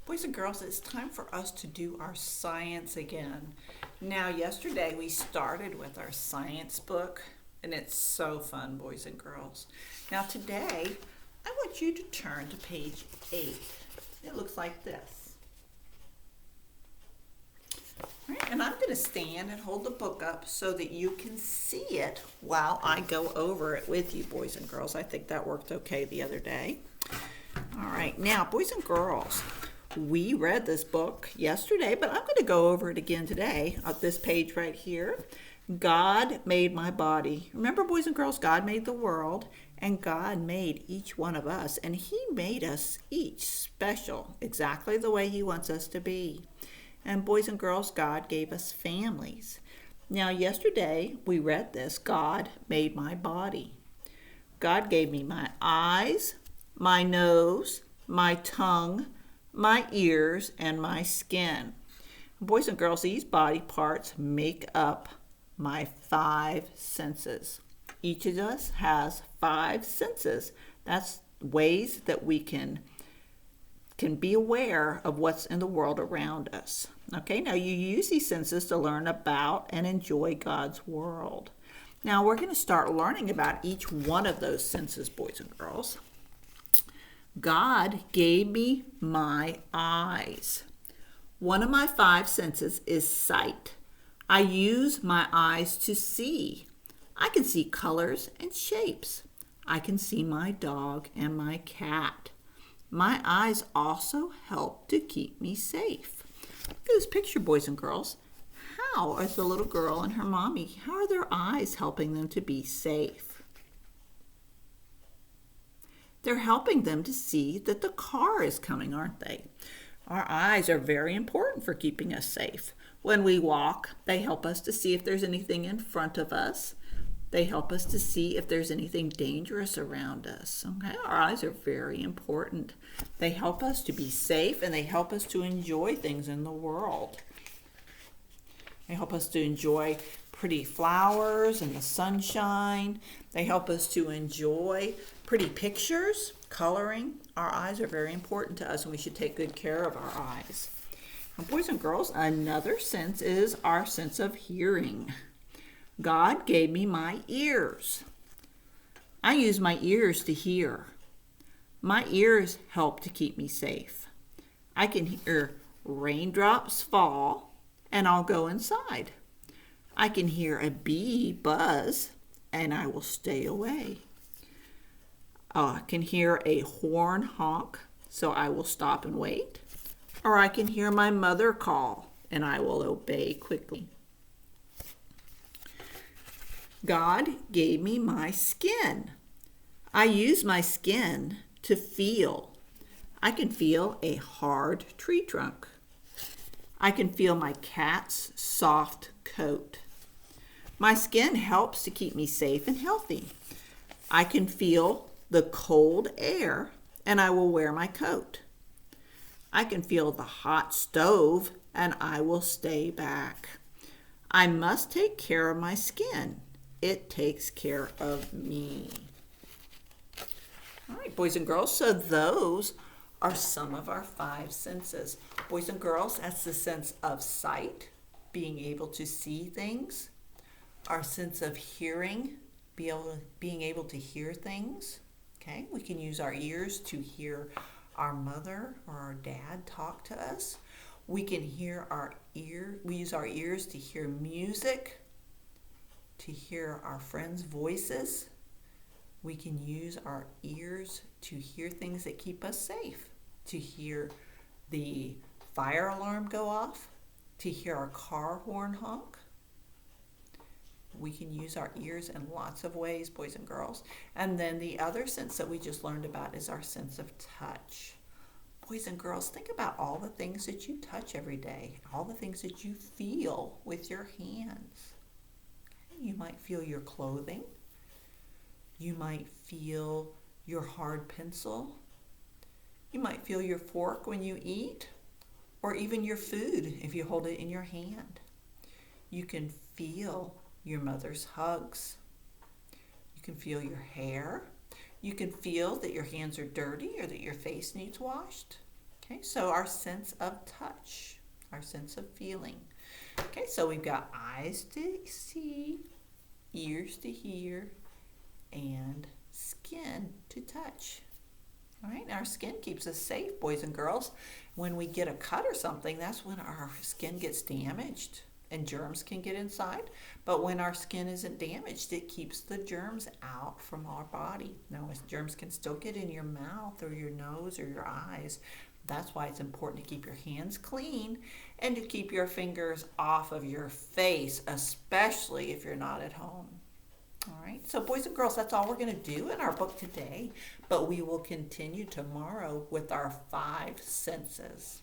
Boys and girls, it's time for us to do our science again. Now, yesterday we started with our science book, and it's so fun, boys and girls. Now, today I want you to turn to page 8. It looks like this. All right, and I'm going to stand and hold the book up so that you can see it while I go over it with you, boys and girls. I think that worked okay the other day. All right, now, boys and girls, we read this book yesterday, but I'm going to go over it again today on this page right here. God made my body. Remember, boys and girls, God made the world, and God made each one of us, and He made us each special, exactly the way He wants us to be. And boys and girls, God gave us families. Now, yesterday we read this. God made my body. God gave me my eyes, my nose, my tongue, my ears, and my skin. Boys and girls, these body parts make up my 5 senses. Each of us has 5 senses. That's ways that we can be aware of what's in the world around us. Okay, now you use these senses to learn about and enjoy God's world. Now we're going to start learning about each one of those senses, boys and girls. God gave me my eyes. One of my 5 senses is sight. I use my eyes to see. I can see colors and shapes. I can see my dog and my cat. My eyes also help to keep me safe. Look at this picture, boys and girls. How is the little girl and her mommy, how are their eyes helping them to be safe? They're helping them to see that the car is coming, aren't they? Our eyes are very important for keeping us safe. When we walk, they help us to see if there's anything in front of us. They help us to see if there's anything dangerous around us. Okay, our eyes are very important. They help us to be safe, and they help us to enjoy things in the world. They help us to enjoy pretty flowers and the sunshine. They help us to enjoy pretty pictures, coloring. Our eyes are very important to us, and we should take good care of our eyes. Now, boys and girls, another sense is our sense of hearing. God gave me my ears. I use my ears to hear. My ears help to keep me safe. I can hear raindrops fall, and I'll go inside. I can hear a bee buzz, and I will stay away. I can hear a horn honk, so I will stop and wait. Or I can hear my mother call, and I will obey quickly. God gave me my skin. I use my skin to feel. I can feel a hard tree trunk. I can feel my cat's soft coat. My skin helps to keep me safe and healthy. I can feel the cold air, and I will wear my coat. I can feel the hot stove, and I will stay back. I must take care of my skin. It takes care of me. All right, boys and girls, so those are some of our 5 senses. Boys and girls, that's the sense of sight, being able to see things. Our sense of hearing, being able to hear things. Okay, we can use our ears to hear our mother or our dad talk to us. We use our ears to hear music, to hear our friends' voices. We can use our ears to hear things that keep us safe, to hear the fire alarm go off, to hear our car horn honk. We can use our ears in lots of ways, boys and girls. And then the other sense that we just learned about is our sense of touch. Boys and girls, think about all the things that you touch every day, all the things that you feel with your hands. You might feel your clothing. You might feel your hard pencil. You might feel your fork when you eat, or even your food if you hold it in your hand. You can feel your mother's hugs. You can feel your hair. You can feel that your hands are dirty or that your face needs washed. Okay, so our sense of touch, our sense of feeling. Okay, so we've got eyes to see, ears to hear, and skin to touch. All right, our skin keeps us safe, boys and girls. When we get a cut or something, that's when our skin gets damaged and germs can get inside. But when our skin isn't damaged, it keeps the germs out from our body. Now, germs can still get in your mouth or your nose or your eyes. That's why it's important to keep your hands clean and to keep your fingers off of your face, especially if you're not at home. All right, so boys and girls, that's all we're going to do in our book today, but we will continue tomorrow with our 5 senses.